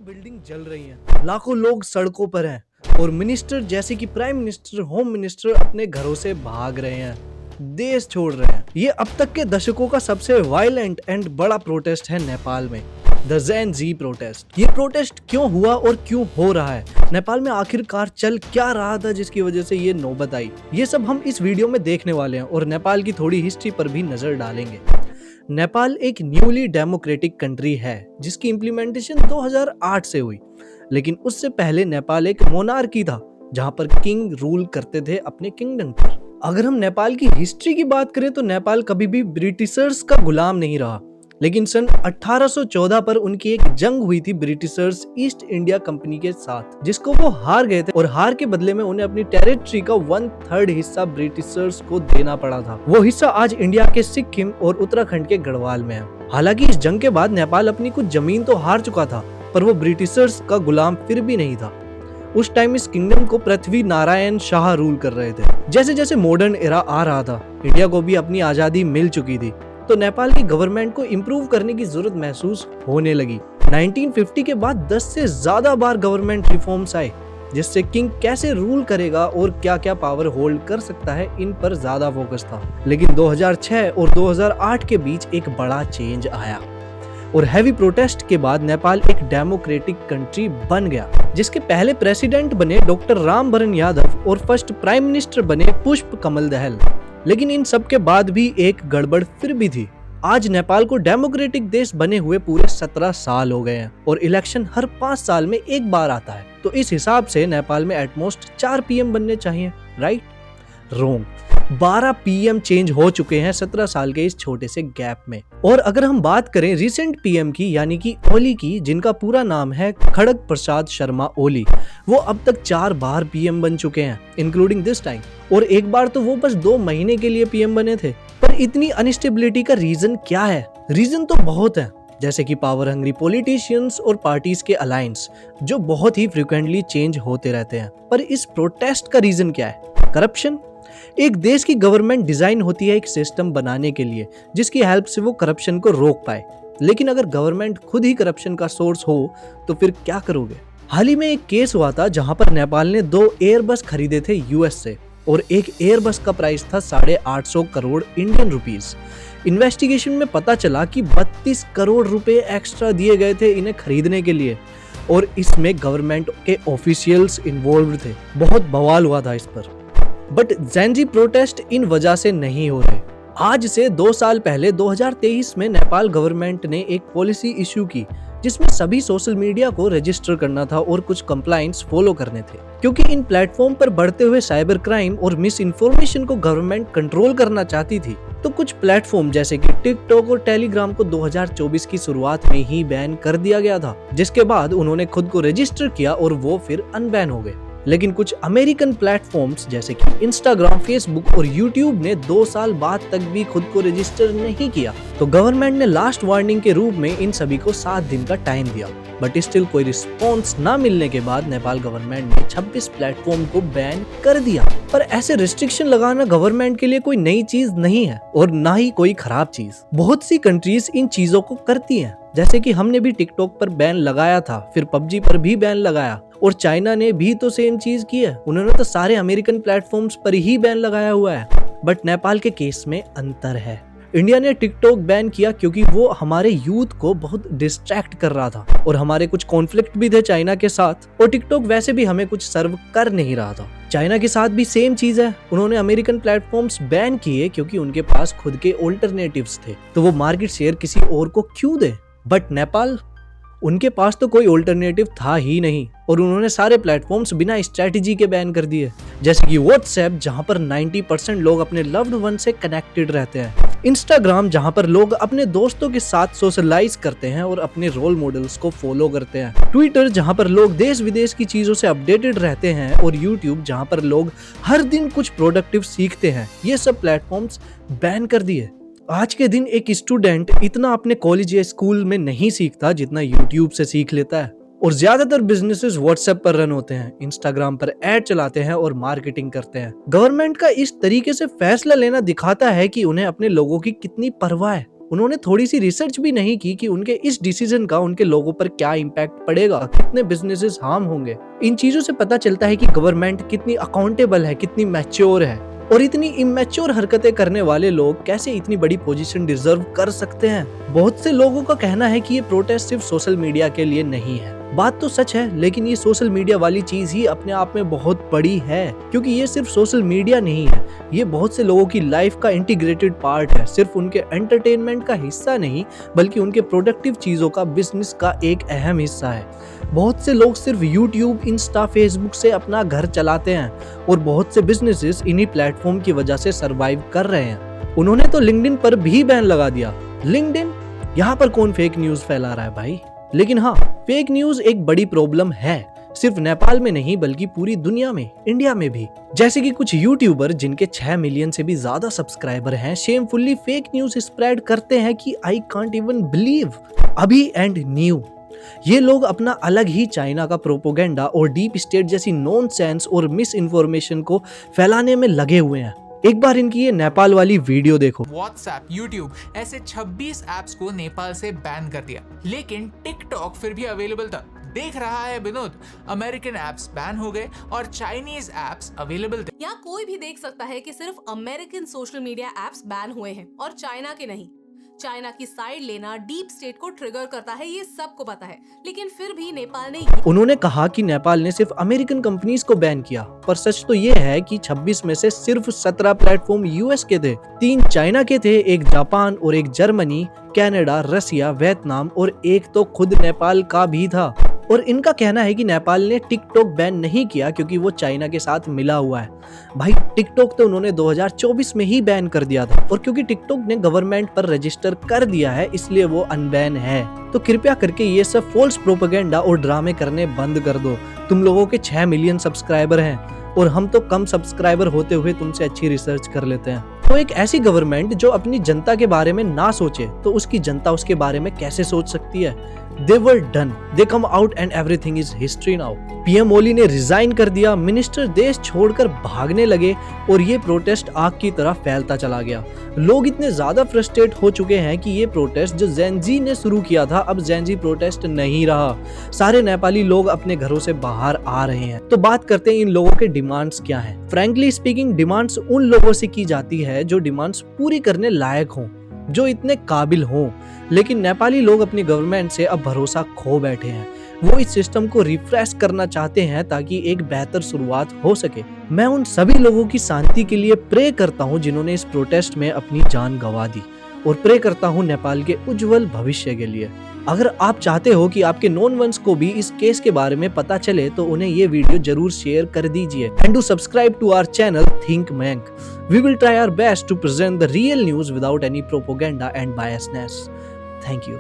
Building जल रही हैं, लाखों लोग सड़कों पर हैं और मिनिस्टर जैसे कि प्राइम मिनिस्टर, होम मिनिस्टर अपने घरों से भाग रहे हैं, देश छोड़ रहे हैं। ये अब तक के दशकों का सबसे वायलेंट एंड बड़ा प्रोटेस्ट है नेपाल में, द जेन जी प्रोटेस्ट। ये प्रोटेस्ट क्यों हुआ और क्यों हो रहा है, नेपाल में आखिरकार चल क्या रहा था जिसकी वजह से ये नौबत आई, ये सब हम इस वीडियो में देखने वाले हैं और नेपाल की थोड़ी हिस्ट्री पर भी नजर डालेंगे। नेपाल एक न्यूली डेमोक्रेटिक कंट्री है जिसकी इम्प्लीमेंटेशन 2008 से हुई, लेकिन उससे पहले नेपाल एक मोनार्की था जहां पर किंग रूल करते थे अपने किंगडम पर। अगर हम नेपाल की हिस्ट्री की बात करें तो नेपाल कभी भी ब्रिटिशर्स का गुलाम नहीं रहा, लेकिन सन 1814 पर उनकी एक जंग हुई थी ब्रिटिशर्स ईस्ट इंडिया कंपनी के साथ, जिसको वो हार गए थे और हार के बदले में उन्हें अपनी टेरिटरी का 1/3 हिस्सा ब्रिटिशर्स को देना पड़ा था। वो हिस्सा आज इंडिया के सिक्किम और उत्तराखंड के गढ़वाल में है। हालांकि इस जंग के बाद नेपाल अपनी कुछ जमीन तो हार चुका था, पर वो ब्रिटिशर्स का गुलाम फिर भी नहीं था। उस टाइम इस किंगडम को पृथ्वी नारायण शाह रूल कर रहे थे। जैसे जैसे मॉडर्न एरा आ रहा था, इंडिया को भी अपनी आजादी मिल चुकी थी, तो नेपाल की गवर्नमेंट को इम्प्रूव करने की जरूरत महसूस होने लगी। 1950 के बाद 10 से ज्यादा बार गवर्नमेंट रिफॉर्म्स आए, जिससे किंग कैसे रूल करेगा और क्या क्या पावर होल्ड कर सकता है, इन पर ज्यादा फोकस था। लेकिन 2006 और 2008 के बीच एक बड़ा चेंज आया और हैवी प्रोटेस्ट के बाद नेपाल एक डेमोक्रेटिक कंट्री बन गया, जिसके पहले प्रेसिडेंट बने डॉक्टर रामवरण यादव और फर्स्ट प्राइम मिनिस्टर बने पुष्प कमल दहल। लेकिन इन सब के बाद भी एक गड़बड़ फिर भी थी। आज नेपाल को डेमोक्रेटिक देश बने हुए पूरे 17 साल हो गए हैं और इलेक्शन हर 5 साल में एक बार आता है, तो इस हिसाब से नेपाल में एटमोस्ट 4 पीएम बनने चाहिए, राइट? रोंग। 12 पीएम चेंज हो चुके हैं 17 साल के इस छोटे से गैप में। और अगर हम बात करें रिसेंट पीएम की, यानी कि ओली की, जिनका पूरा नाम है खड़ग प्रसाद शर्मा ओली, वो अब तक 4 बार पीएम बन चुके हैं, इंक्लूडिंग दिस टाइम। और एक बार तो वो बस 2 महीने के लिए पीएम बने थे। पर इतनी अनस्टेबिलिटी का रीजन क्या है? रीजन तो बहुत है, जैसे कि पावर हंग्री पॉलिटिशियंस और पार्टीज के अलायंस जो बहुत ही फ्रिक्वेंटली चेंज होते रहते हैं। पर इस प्रोटेस्ट का रीजन क्या है? करप्शन। एक देश की गवर्नमेंट डिजाइन होती है एक सिस्टम बनाने के लिए जिसकी हेल्प से वो करप्शन को रोक पाए, लेकिन अगर गवर्नमेंट खुद ही करप्शन का सोर्स हो तो फिर क्या करोगे? हाल ही में एक केस हुआ था जहां पर नेपाल ने 2 एयरबस खरीदे थे यूएस से और एक एयरबस का प्राइस था 850 करोड़ इंडियन रुपीस। इन्वेस्टिगेशन में पता चला कि 32 करोड़ रुपए एक्स्ट्रा दिए गए थे इन्हें खरीदने के लिए और इसमें गवर्नमेंट के ऑफिशियल्स इन्वॉल्व थे। बहुत बवाल हुआ था इस पर। But gen ji protest in वजह से नहीं हो रहे। आज से 2 साल पहले 2023 में नेपाल गवर्नमेंट ने एक पॉलिसी इशू की जिसमें सभी सोशल मीडिया को रजिस्टर करना था और कुछ कंप्लाइंस फॉलो करने थे, क्योंकि इन प्लेटफॉर्म पर बढ़ते हुए साइबर क्राइम और मिस इन्फॉर्मेशन को गवर्नमेंट कंट्रोल करना चाहती थी। तो कुछ प्लेटफॉर्म जैसे कि टिकटॉक और टेलीग्राम को 2024 की शुरुआत में ही बैन कर दिया गया था, जिसके बाद उन्होंने खुद को रजिस्टर किया और वो फिर अनबैन हो गए। लेकिन कुछ अमेरिकन प्लेटफॉर्म्स जैसे कि इंस्टाग्राम, फेसबुक और यूट्यूब ने 2 साल बाद तक भी खुद को रजिस्टर नहीं किया, तो गवर्नमेंट ने लास्ट वार्निंग के रूप में इन सभी को 7 दिन का टाइम दिया। बट स्टिल कोई रिस्पॉन्स ना मिलने के बाद नेपाल गवर्नमेंट ने 26 प्लेटफॉर्म को बैन कर दिया। पर ऐसे रिस्ट्रिक्शन लगाना गवर्नमेंट के लिए कोई नई चीज नहीं है और ना ही कोई खराब चीज। बहुत सी कंट्रीज इन चीजों को करती हैं, जैसे कि हमने भी टिकटॉक पर बैन लगाया था, फिर पबजी पर भी बैन लगाया, और चाइना ने भी तो सेम चीज की है, उन्होंने तो सारे अमेरिकन प्लेटफॉर्म्स पर ही बैन लगाया हुआ है। बट नेपाल के केस में अंतर है। इंडिया ने टिकटॉक बैन किया क्योंकि वो हमारे यूथ को बहुत डिस्ट्रैक्ट कर रहा था और हमारे कुछ कॉन्फ्लिक्ट भी थे चाइना के साथ, और टिकटॉक वैसे भी हमें कुछ सर्व कर नहीं रहा था। चाइना के साथ भी सेम चीज है, उन्होंने अमेरिकन प्लेटफॉर्म्स बैन किए क्योंकि उनके पास खुद के ऑल्टरनेटिव्स थे, तो वो मार्केट शेयर किसी और को क्यों दे? बट नेपाल, उनके पास तो कोई ऑल्टरनेटिव था ही नहीं और उन्होंने सारे प्लेटफॉर्म्स बिना स्ट्रेटेजी के बैन कर दिए, जैसे कि व्हाट्सएप जहां पर 90% लोग अपने लव्ड वन से कनेक्टेड रहते हैं, इंस्टाग्राम जहां पर लोग अपने दोस्तों के साथ सोशलाइज करते हैं और अपने रोल मॉडल्स को फॉलो करते हैं, ट्विटर जहां पर लोग देश विदेश की चीजों से अपडेटेड रहते हैं, और यूट्यूब जहां पर लोग हर दिन कुछ प्रोडक्टिव सीखते हैं। ये सब प्लेटफॉर्म्स बैन कर दिए। आज के दिन एक स्टूडेंट इतना अपने कॉलेज या स्कूल में नहीं सीखता जितना यूट्यूब से सीख लेता है, और ज्यादातर बिजनेसेस व्हाट्सएप पर रन होते हैं, इंस्टाग्राम पर ऐड चलाते हैं और मार्केटिंग करते हैं। गवर्नमेंट का इस तरीके से फैसला लेना दिखाता है कि उन्हें अपने लोगों की कितनी परवाह है। उन्होंने थोड़ी सी रिसर्च भी नहीं की कि उनके इस डिसीजन का उनके लोगों पर क्या इम्पैक्ट पड़ेगा, कितने बिजनेसेस हार्म होंगे। इन चीजों से पता चलता है कि गवर्नमेंट कितनी अकाउंटेबल है, कितनी मैच्योर है, और इतनी इमेच्योर हरकतें करने वाले लोग कैसे इतनी बड़ी पोजीशन डिजर्व कर सकते हैं। बहुत से लोगों का कहना है कि ये प्रोटेस्ट सिर्फ सोशल मीडिया के लिए नहीं है। बात तो सच है, लेकिन ये सोशल मीडिया वाली चीज ही अपने आप में बहुत बड़ी है, क्योंकि ये सिर्फ सोशल मीडिया नहीं है, ये बहुत से लोगों की लाइफ का इंटीग्रेटेड पार्ट है। सिर्फ उनके एंटरटेनमेंट का हिस्सा नहीं, बल्कि उनके प्रोडक्टिव चीजों का, बिजनेस का एक अहम हिस्सा है। बहुत से लोग सिर्फ यूट्यूब, इंस्टा, फेसबुक से अपना घर चलाते हैं, और बहुत से बिजनेसेस इन्हीं प्लेटफॉर्म की वजह से सरवाइव कर रहे हैं। उन्होंने तो लिंक्डइन पर भी बैन लगा दिया। लिंक्डइन, यहाँ पर कौन फेक न्यूज फैला रहा है भाई? लेकिन हाँ, फेक न्यूज एक बड़ी प्रॉब्लम है, सिर्फ नेपाल में नहीं बल्कि पूरी दुनिया में, इंडिया में भी। जैसे कि कुछ यूट्यूबर जिनके 6 मिलियन से भी ज्यादा सब्सक्राइबर हैं, शेमफुली फेक न्यूज स्प्रेड करते हैं कि आई कांट इवन बिलीव, अभी एंड न्यू। ये लोग अपना अलग ही चाइना का प्रोपोगेंडा और डीप स्टेट जैसी नॉनसेंस और मिस इन्फॉर्मेशन को फैलाने में लगे हुए हैं। एक बार इनकी ये नेपाल वाली वीडियो देखो। व्हाट्सएप, यूट्यूब ऐसे 26 ऐप्स को नेपाल से बैन कर दिया, लेकिन टिकटॉक फिर भी अवेलेबल था। देख रहा है विनोद, अमेरिकन ऐप्स बैन हो गए और चाइनीज ऐप्स अवेलेबल थे। यहाँ कोई भी देख सकता है कि सिर्फ American social media apps ban हुए हैं और चाइना के नहीं। चाइना की साइड लेना डीप स्टेट को ट्रिगर करता है, ये सबको पता है, लेकिन फिर भी नेपाल ने। उन्होंने कहा कि नेपाल ने सिर्फ अमेरिकन कंपनीज को बैन किया, पर सच तो ये है कि 26 में से सिर्फ 17 प्लेटफॉर्म यूएस के थे, 3 चाइना के थे, 1 जापान और 1 जर्मनी, कनाडा, रसिया, वियतनाम और 1 तो खुद नेपाल का भी था। और इनका कहना है कि नेपाल ने टिकटॉक बैन नहीं किया क्योंकि वो चाइना के साथ मिला हुआ है। भाई, टिकटॉक तो उन्होंने 2024 में ही बैन कर दिया था, और क्योंकि टिकटॉक ने गवर्नमेंट पर रजिस्टर कर दिया है इसलिए वो अनबैन है। तो कृपया करके ये सब फॉल्स प्रोपेगेंडा और ड्रामे करने बंद कर दो। तुम लोगों के 6 मिलियन सब्सक्राइबर हैं और हम तो कम सब्सक्राइबर होते हुए तुमसे अच्छी रिसर्च कर लेते हैं। तो एक ऐसी गवर्नमेंट जो अपनी जनता के बारे में ना सोचे तो उसकी जनता उसके बारे में कैसे सोच सकती है? They were done. They come out and everything is history now. PM Oli ने रिजाइन कर दिया, मिनिस्टर देश छोड़कर भागने लगे और ये प्रोटेस्ट आग की तरह फैलता चला गया। लोग इतने ज्यादा फ्रस्ट्रेट हो चुके हैं कि ये प्रोटेस्ट जो जेनजी ने शुरू किया था अब जेनजी प्रोटेस्ट नहीं रहा। सारे नेपाली लोग अपने घरों से बाहर आ रहे हैं। तो बात करते हैं इन लोगों के डिमांड्स क्या हैं। फ्रैंकली स्पीकिंग, डिमांड्स उन लोगों से की जाती है जो डिमांड्स पूरी करने लायक हों, जो इतने काबिल हों। लेकिन नेपाली लोग अपनी गवर्नमेंट से अब भरोसा खो बैठे हैं। वो इस सिस्टम को रिफ्रेश करना चाहते हैं ताकि एक बेहतर शुरुआत हो सके। मैं उन सभी लोगों की शांति के लिए प्रे करता हूं जिन्होंने इस प्रोटेस्ट में अपनी जान गंवा दी, और प्रे करता हूं नेपाल के उज्जवल भविष्य के लिए। अगर आप चाहते हो कि आपके नोन वंस को भी इस केस के बारे में पता चले तो उन्हें ये वीडियो जरूर शेयर कर दीजिए। And do subscribe to our channel think मैंक। We will try our best to present the real news without any propaganda and biasness. Thank you.